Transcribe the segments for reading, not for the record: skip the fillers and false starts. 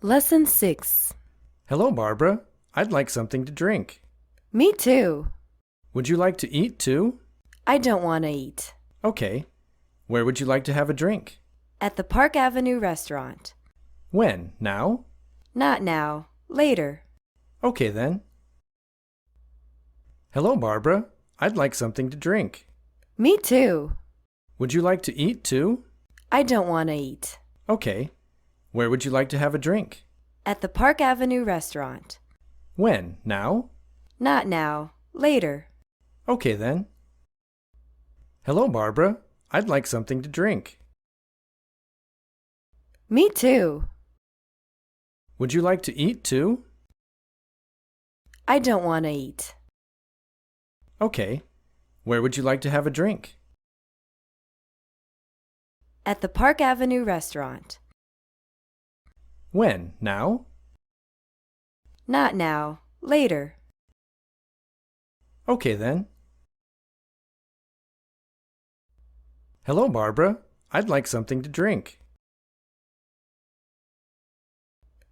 Lesson 6. Hello, Barbara. I'd like something to drink. Me too. Would you like to eat too? I don't want to eat. Okay. Where would you like to have a drink? At the Park Avenue restaurant. When? Now? Not now. Later. Okay then. Hello, Barbara. I'd like something to drink. Me too. Would you like to eat too? I don't want to eat. Okay. Where would you like to have a drink? At the Park Avenue restaurant. When? Now? Not now. Later. Okay then. Hello, Barbara. I'd like something to drink. Me too. Would you like to eat too? I don't want to eat. Okay. Where would you like to have a drink? At the Park Avenue restaurant. When? Now? Not now. Later. Okay then. Hello, Barbara. I'd like something to drink.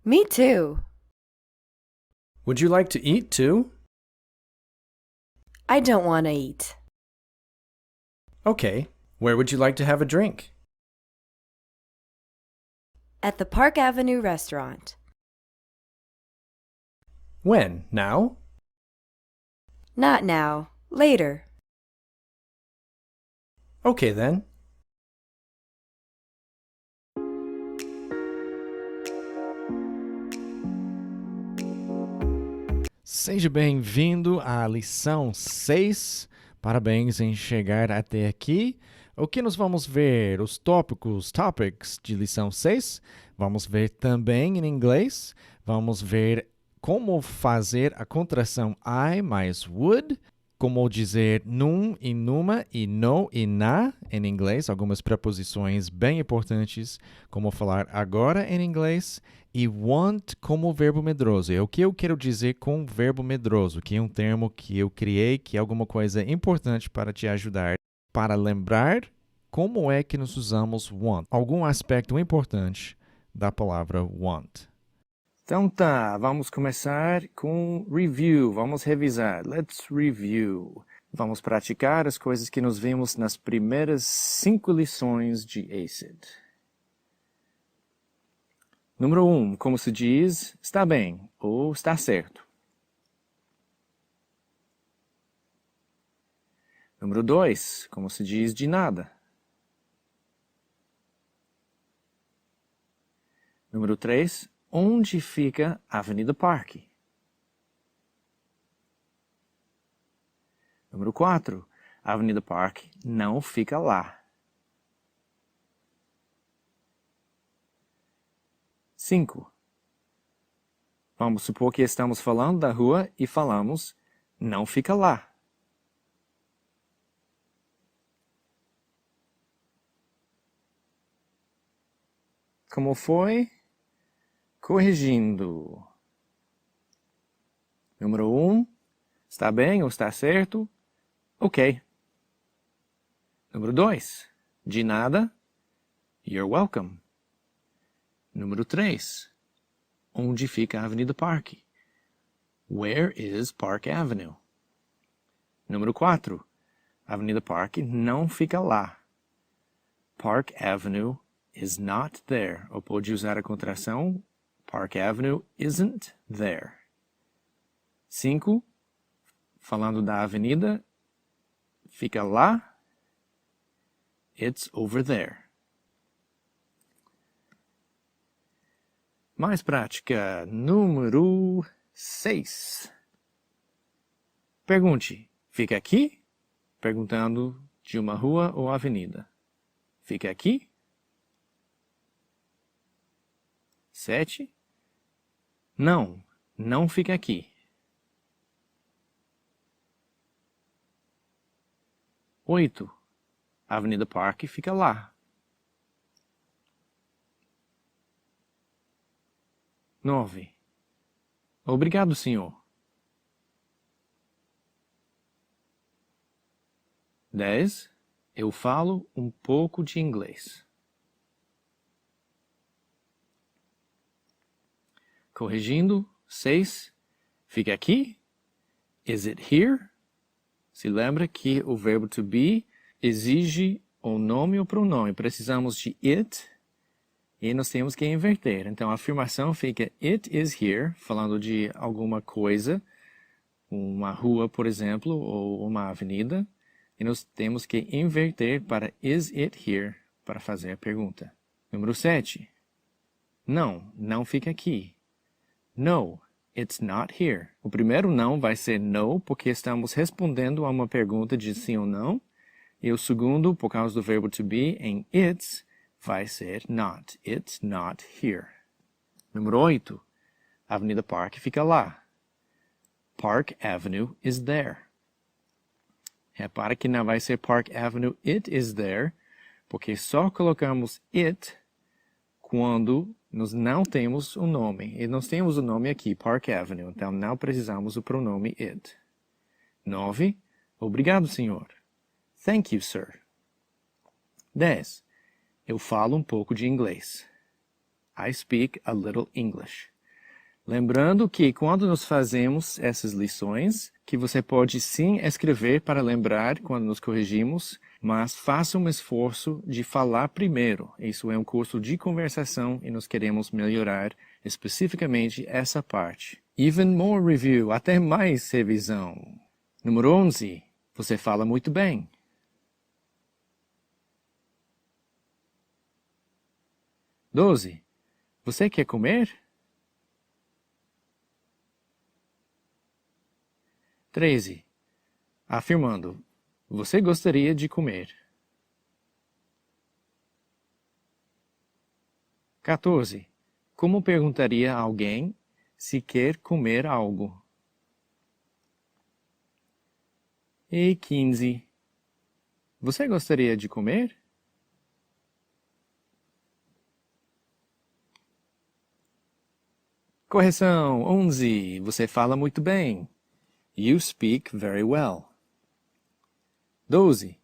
Me too. Would you like to eat too? I don't want to eat. Okay. Where would you like to have a drink? At the Park Avenue restaurant. When? Now? Not now. Later. Okay then. Seja bem-vindo à lição 6. Parabéns em chegar até aqui. O que nós vamos ver? Os topics de lição 6. Vamos ver também em inglês. Vamos ver como fazer a contração I mais would. Como dizer num e numa e no e na em inglês. Algumas preposições bem importantes. Como falar agora em inglês. E want como verbo medroso. É o que eu quero dizer com verbo medroso, que é um termo que eu criei, que é alguma coisa importante para te ajudar, para lembrar como é que nós usamos want. Algum aspecto importante da palavra want. Então tá, vamos começar com review, vamos revisar. Let's review. Vamos praticar as coisas que nós vimos nas primeiras 5 lições de ACID. Número 1, como se diz, está bem ou está certo. Número 2, como se diz de nada. Número 3, onde fica a Avenida Park? Número 4, a Avenida Park não fica lá. 5. Vamos supor que estamos falando da rua e falamos, não fica lá. Como foi? Corrigindo. Número 1, está bem ou está certo? Ok. Número 2, de nada, you're welcome. Número 3, onde fica a Avenida Park? Where is Park Avenue? Número 4, a Avenida Park não fica lá. Park Avenue is not there. Ou pode usar a contração Park Avenue isn't there. 5, falando da avenida, fica lá, it's over there. Mais prática, número 6. Pergunte, fica aqui? Perguntando de uma rua ou avenida. Fica aqui? 7. Não, não fica aqui. 8. A Avenida Park fica lá. 9. Obrigado, senhor. 10. Eu falo um pouco de inglês. Corrigindo, 6. Fica aqui. Is it here? Se lembra que o verbo to be exige o nome ou pronome. Precisamos de it e nós temos que inverter. Então a afirmação fica it is here, falando de alguma coisa, uma rua, por exemplo, ou uma avenida. E nós temos que inverter para is it here para fazer a pergunta. Número 7. Não, não fica aqui. No, it's not here. O primeiro não vai ser no, porque estamos respondendo a uma pergunta de sim ou não. E o segundo, por causa do verbo to be, em it's, vai ser not. It's not here. Número 8. Avenida Park fica lá. Park Avenue is there. Repara que não vai ser Park Avenue, it is there, porque só colocamos it quando nós não temos o nome. E nós temos o nome aqui, Park Avenue, então não precisamos o pronome it. 9. Obrigado, senhor. Thank you, sir. 10. Eu falo um pouco de inglês. I speak a little English. Lembrando que quando nós fazemos essas lições, que você pode sim escrever para lembrar quando nos corrigimos, mas faça um esforço de falar primeiro. Isso é um curso de conversação e nós queremos melhorar especificamente essa parte. Even more review, até mais revisão. Número 11. Você fala muito bem. 12. Você quer comer? 13. Afirmando. Você gostaria de comer. 14. Como perguntaria a alguém se quer comer algo? E 15. Você gostaria de comer? Correção 11. Você fala muito bem. You speak very well. 12.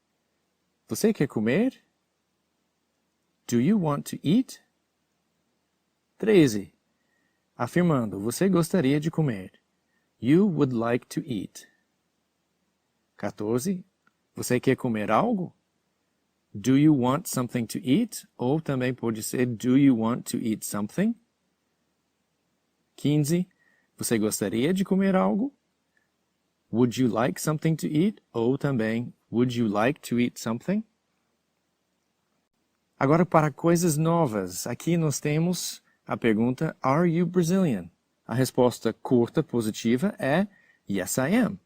Você quer comer? Do you want to eat? 13. Afirmando, você gostaria de comer. You would like to eat. 14. Você quer comer algo? Do you want something to eat? Ou também pode ser do you want to eat something? 15. Você gostaria de comer algo? Would you like something to eat? Ou também, would you like to eat something? Agora, para coisas novas, aqui nós temos a pergunta, are you Brazilian? A resposta curta positiva é, yes, I am.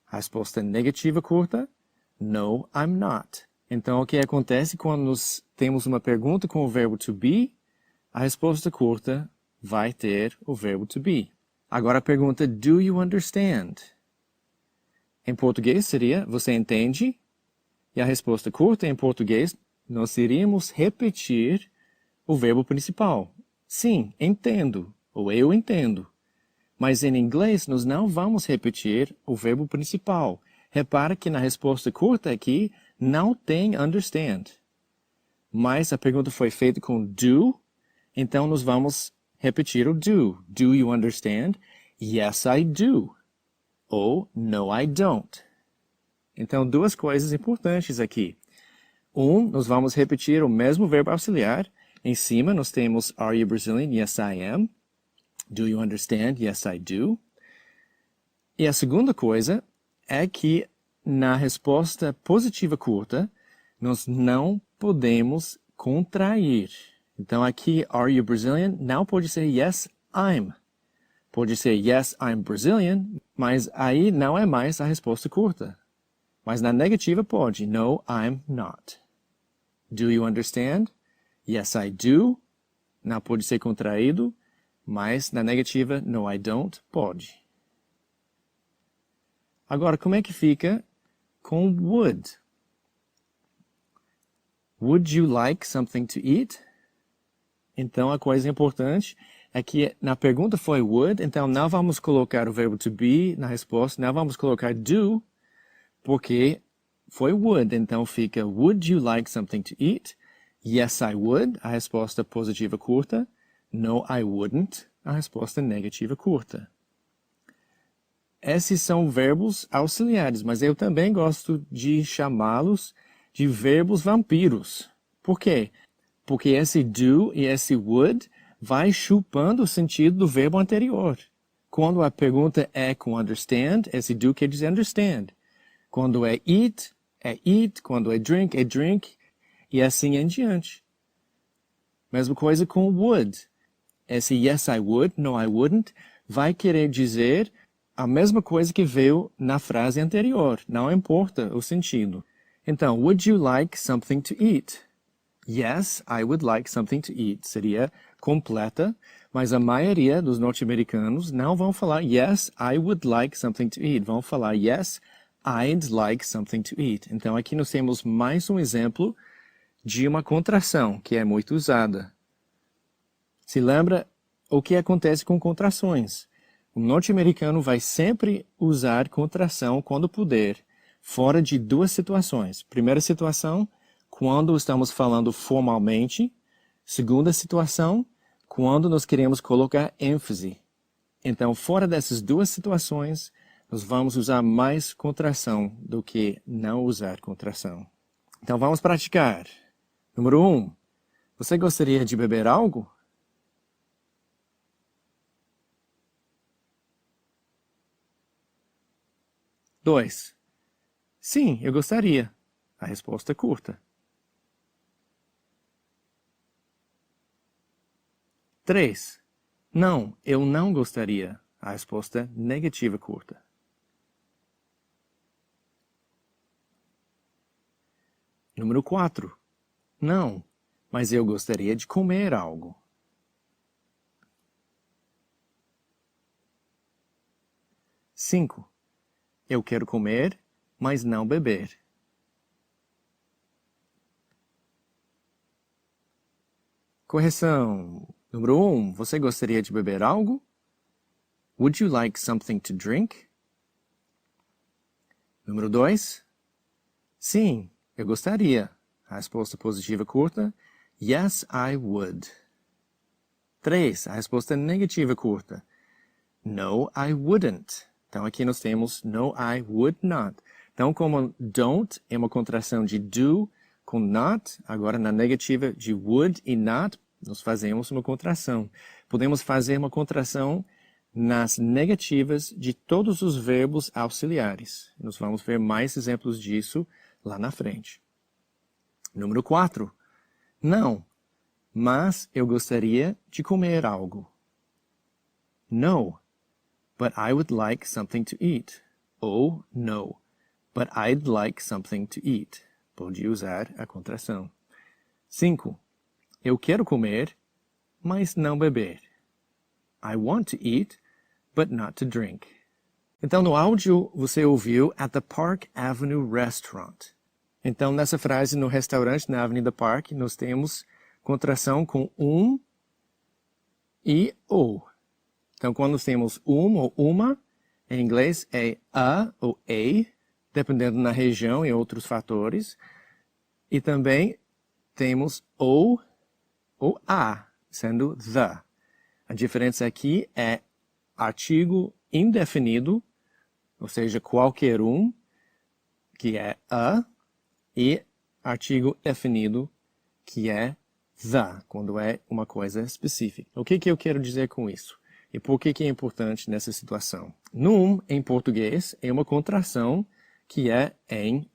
A resposta negativa curta, no, I'm not. Então, o que acontece quando nós temos uma pergunta com o verbo to be? A resposta curta vai ter o verbo to be. Agora a pergunta, do you understand? Em português seria, você entende? E a resposta curta em português, nós iríamos repetir o verbo principal. Sim, entendo, ou eu entendo. Mas em inglês, nós não vamos repetir o verbo principal. Repara que na resposta curta aqui, não tem understand. Mas a pergunta foi feita com do, então nós vamos repetir o do. Do you understand? Yes, I do. Ou no, I don't. Então, duas coisas importantes aqui. Nós vamos repetir o mesmo verbo auxiliar. Em cima, nós temos, are you Brazilian? Yes, I am. Do you understand? Yes, I do. E a segunda coisa é que na resposta positiva curta, nós não podemos contrair. Então, aqui, are you Brazilian? Não pode ser yes, I'm. Pode ser yes, I'm Brazilian, mas aí não é mais a resposta curta. Mas na negativa pode, no, I'm not. Do you understand? Yes, I do. Não pode ser contraído, mas na negativa, no, I don't, pode. Agora, como é que fica com would? Would you like something to eat? Então, a coisa importante é que na pergunta foi would, então não vamos colocar o verbo to be na resposta, não vamos colocar do, porque foi would, então fica would you like something to eat? Yes, I would, a resposta positiva curta. No, I wouldn't, A resposta é negativa curta. Esses são verbos auxiliares, mas eu também gosto de chamá-los de verbos vampiros. Por quê? Porque esse do e esse would vai chupando o sentido do verbo anterior. Quando a pergunta é com understand, esse do quer dizer understand. Quando é eat. Quando é drink, e assim em diante. Mesma coisa com would. Esse yes, I would, no, I wouldn't, vai querer dizer a mesma coisa que veio na frase anterior. Não importa o sentido. Então, would you like something to eat? Yes, I would like something to eat. Seria completa, mas a maioria dos norte-americanos não vão falar yes, I would like something to eat. Vão falar yes, I'd like something to eat. Então, aqui nós temos mais um exemplo de uma contração que é muito usada. Se lembra o que acontece com contrações? O norte-americano vai sempre usar contração quando puder, fora de duas situações. Primeira situação, quando estamos falando formalmente. Segunda situação, quando nós queremos colocar ênfase. Então, fora dessas duas situações, nós vamos usar mais contração do que não usar contração. Então, vamos praticar. Número 1. Você gostaria de beber algo? Dois. Sim, eu gostaria. A resposta é curta. 3. Não, eu não gostaria. A resposta é negativa curta. 4. Não, mas eu gostaria de comer algo. 5. Eu quero comer, mas não beber. 1. Você gostaria de beber algo? Would you like something to drink? 2. Sim, eu gostaria. A resposta positiva curta. Yes, I would. 3. A resposta negativa curta. No, I wouldn't. Então, aqui nós temos no, I would not. Então, como don't é uma contração de do com not, agora na negativa de would e not, nós fazemos uma contração. Podemos fazer uma contração nas negativas de todos os verbos auxiliares. Nós vamos ver mais exemplos disso lá na frente. 4. Não, mas eu gostaria de comer algo. No, but I would like something to eat. Ou no, but I'd like something to eat. Pode usar a contração. 5. Eu quero comer, mas não beber. I want to eat, but not to drink. Então, no áudio, você ouviu at the Park Avenue Restaurant. Então, nessa frase, no restaurante na Avenida Park, nós temos contração com e o. Então, quando temos ou uma, em inglês é a ou a, dependendo na região e outros fatores. E também temos ou a, sendo the. A diferença aqui é artigo indefinido, ou seja, qualquer um, que é a, e artigo definido, que é the, quando é uma coisa específica. O que eu quero dizer com isso? E por que é importante nessa situação? Em português, é uma contração que é em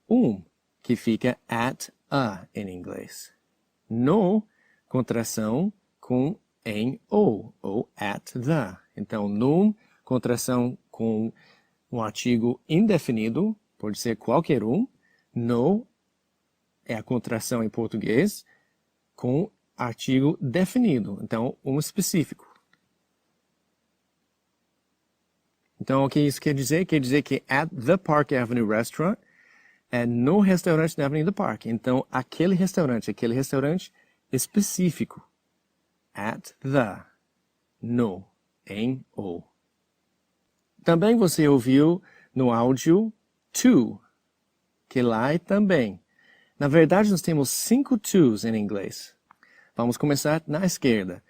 que fica at a em inglês. No, contração com em ou at the. Então, contração com um artigo indefinido, pode ser qualquer um. No é a contração em português com artigo definido, então um específico. Então, o que isso quer dizer? Quer dizer que at the Park Avenue Restaurant é no restaurante da Avenida Park. Então, aquele restaurante específico. At the, no, em ou. Também você ouviu no áudio to, que lá é também. Na verdade, nós temos 5 tos em inglês. Vamos começar na esquerda.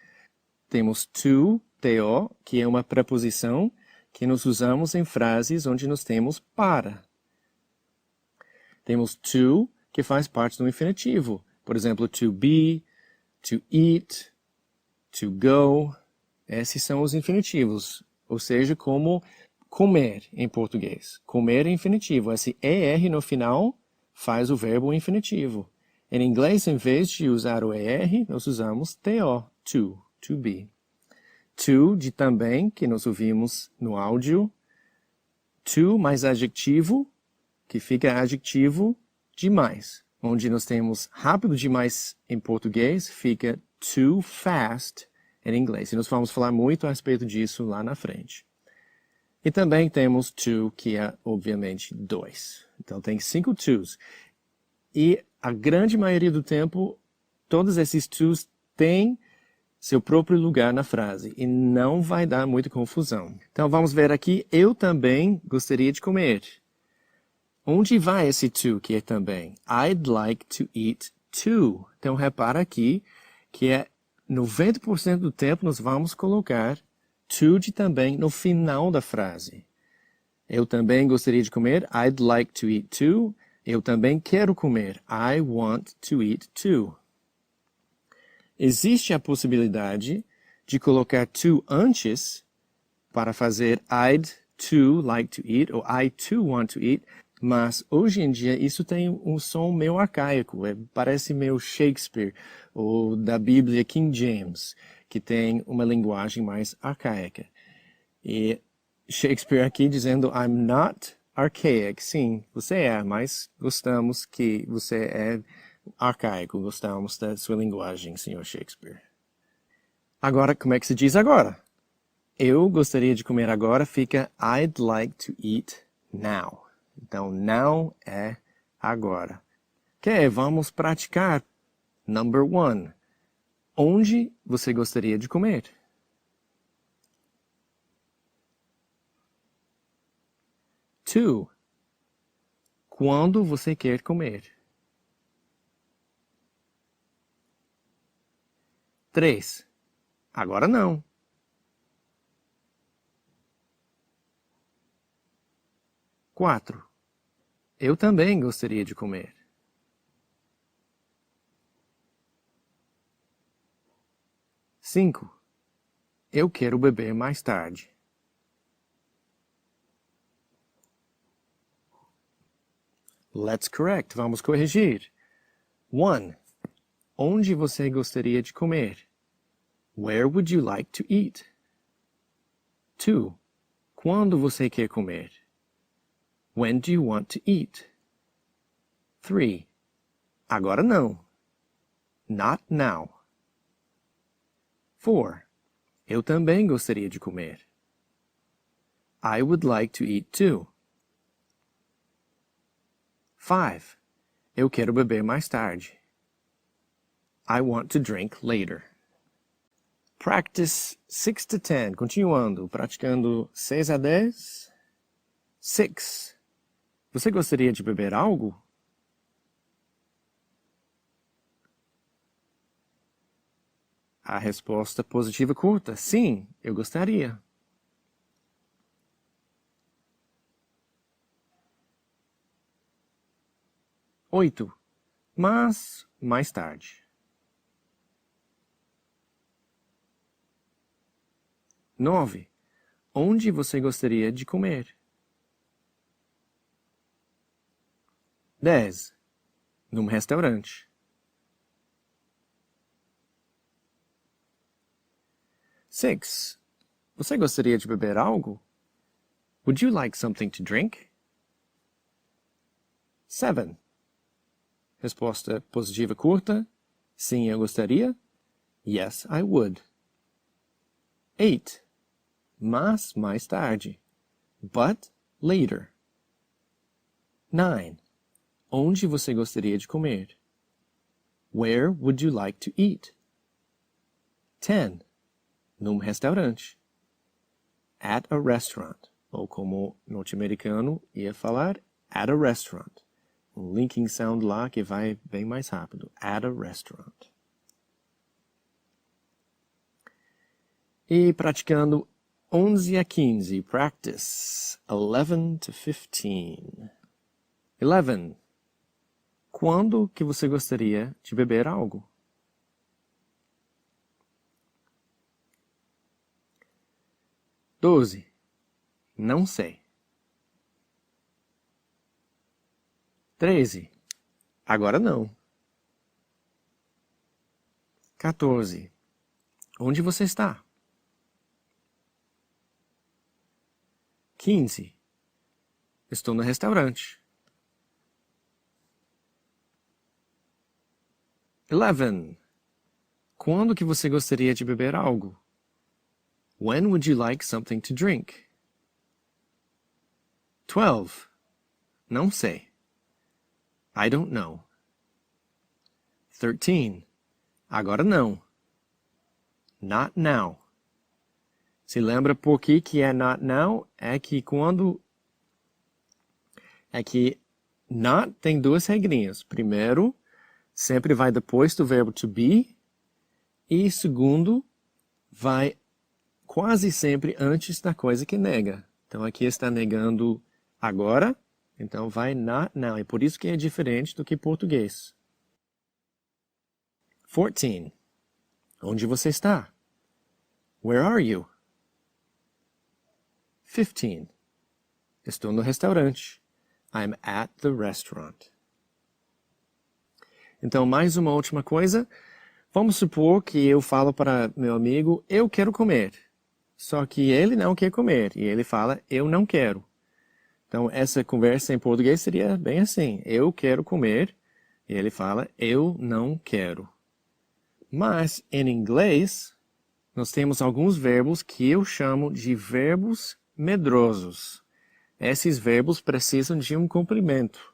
temos to, to, que é uma preposição que nós usamos em frases onde nós temos para. Temos to, que faz parte do infinitivo. Por exemplo, to be, to eat, to go. Esses são os infinitivos, ou seja, como comer em português. Comer é infinitivo. Esse ER no final faz o verbo infinitivo. Em inglês, em vez de usar o ER, nós usamos TO, to be. To, de também, que nós ouvimos no áudio. To mais adjetivo, que fica adjetivo demais. Onde nós temos rápido demais em português, fica too fast em inglês. E nós vamos falar muito a respeito disso lá na frente. E também temos to, que é, obviamente, 2. Então, tem 5 tos. E a grande maioria do tempo, todos esses tos têm seu próprio lugar na frase. E não vai dar muita confusão. Então, vamos ver aqui. Eu também gostaria de comer. Onde vai esse to, que é também? I'd like to eat too. Então, repara aqui que é 90% do tempo nós vamos colocar to de também no final da frase. Eu também gostaria de comer. I'd like to eat too. Eu também quero comer. I want to eat too. Existe a possibilidade de colocar to antes para fazer I'd too like to eat ou I too want to eat, mas hoje em dia isso tem um som meio arcaico, parece meio Shakespeare ou da Bíblia King James, que tem uma linguagem mais arcaica. E Shakespeare aqui dizendo I'm not archaic. Sim, você é, mas gostamos que você é arcaico, gostamos da sua linguagem, senhor Shakespeare. Agora, como é que se diz agora? Eu gostaria de comer agora fica I'd like to eat now. Então, now é agora. Ok, vamos praticar. Number 1. Onde você gostaria de comer? 2. Quando você quer comer? 3. Agora não. 4. Eu também gostaria de comer. 5. Eu quero beber mais tarde. Let's correct. Vamos corrigir. 1. Onde você gostaria de comer? Where would you like to eat? 2. Quando você quer comer? When do you want to eat? 3. Agora não. Not now. 4. Eu também gostaria de comer. I would like to eat too. 5. Eu quero beber mais tarde. I want to drink later. Practice 6 to 10. Continuando, praticando 6 a 10. 6. Você gostaria de beber algo? A resposta positiva curta. Sim, eu gostaria. 8. Mas mais tarde. 9. Onde você gostaria de comer? 10. Num restaurante. 6. Você gostaria de beber algo? Would you like something to drink? 7. Resposta positiva curta. Sim, eu gostaria. Yes, I would. 8. Mas mais tarde. But later. 9. Onde você gostaria de comer? Where would you like to eat? 10. Num restaurante. At a restaurant. Ou como norte-americano ia falar, at a restaurant. Um linking sound lá que vai bem mais rápido. At a restaurant. E praticando 11 a 15. Practice 11 to 15. 11. Quando que você gostaria de beber algo? 12. Não sei. 13. Agora não. 14. Onde você está? 15. Estou no restaurante. 11. Quando que você gostaria de beber algo? When would you like something to drink? 12. Não sei. I don't know. 13. Agora não. Not now. Se lembra por que é not now? É que not tem duas regrinhas. Primeiro, sempre vai depois do verbo to be. E segundo, vai quase sempre antes da coisa que nega. Então aqui está negando agora, então vai not now. E por isso que é diferente do que português. 14. Onde você está? Where are you? 15. Estou no restaurante. I'm at the restaurant. Então, mais uma última coisa. Vamos supor que eu falo para meu amigo, eu quero comer. Só que ele não quer comer. E ele fala, eu não quero. Então, essa conversa em português seria bem assim. Eu quero comer. E ele fala, eu não quero. Mas, em inglês, nós temos alguns verbos que eu chamo de verbos medrosos. Esses verbos precisam de um complemento.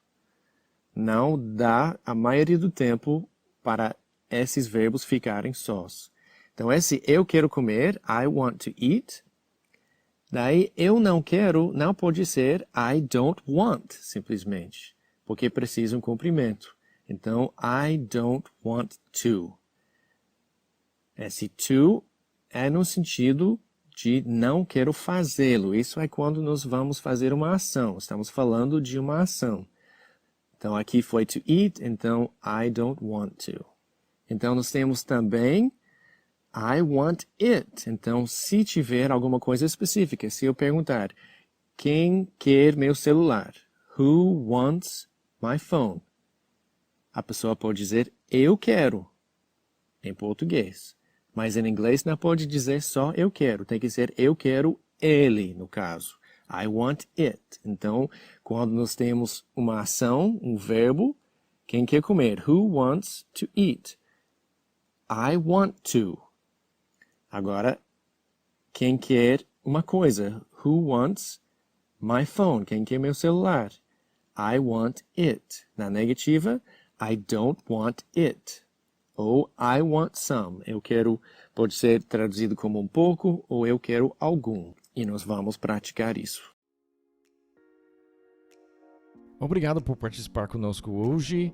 Não dá a maioria do tempo para esses verbos ficarem sós. Então, esse eu quero comer, I want to eat. Daí, eu não quero, não pode ser I don't want, simplesmente. Porque precisa um complemento. Então, I don't want to. Esse to é no sentido de não quero fazê-lo. Isso é quando nós vamos fazer uma ação. Estamos falando de uma ação. Então, aqui foi to eat, então I don't want to. Então, nós temos também I want it. Então, se tiver alguma coisa específica, se eu perguntar, quem quer meu celular? Who wants my phone? A pessoa pode dizer, eu quero, em português. Mas em inglês não pode dizer só eu quero. Tem que ser eu quero ele, no caso. I want it. Então, quando nós temos uma ação, um verbo, quem quer comer? Who wants to eat? I want to. Agora, quem quer uma coisa? Who wants my phone? Quem quer meu celular? I want it. Na negativa, I don't want it. Ou I want some. Eu quero, pode ser traduzido como um pouco, ou eu quero algum. E nós vamos praticar isso. Obrigado por participar conosco hoje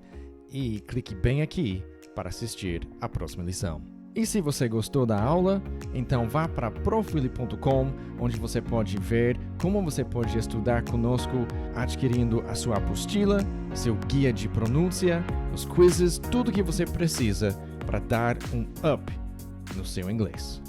e clique bem aqui para assistir à próxima lição. E se você gostou da aula, então vá para profili.com, onde você pode ver como você pode estudar conosco, adquirindo a sua apostila, seu guia de pronúncia, os quizzes, tudo que você precisa para dar um up no seu inglês.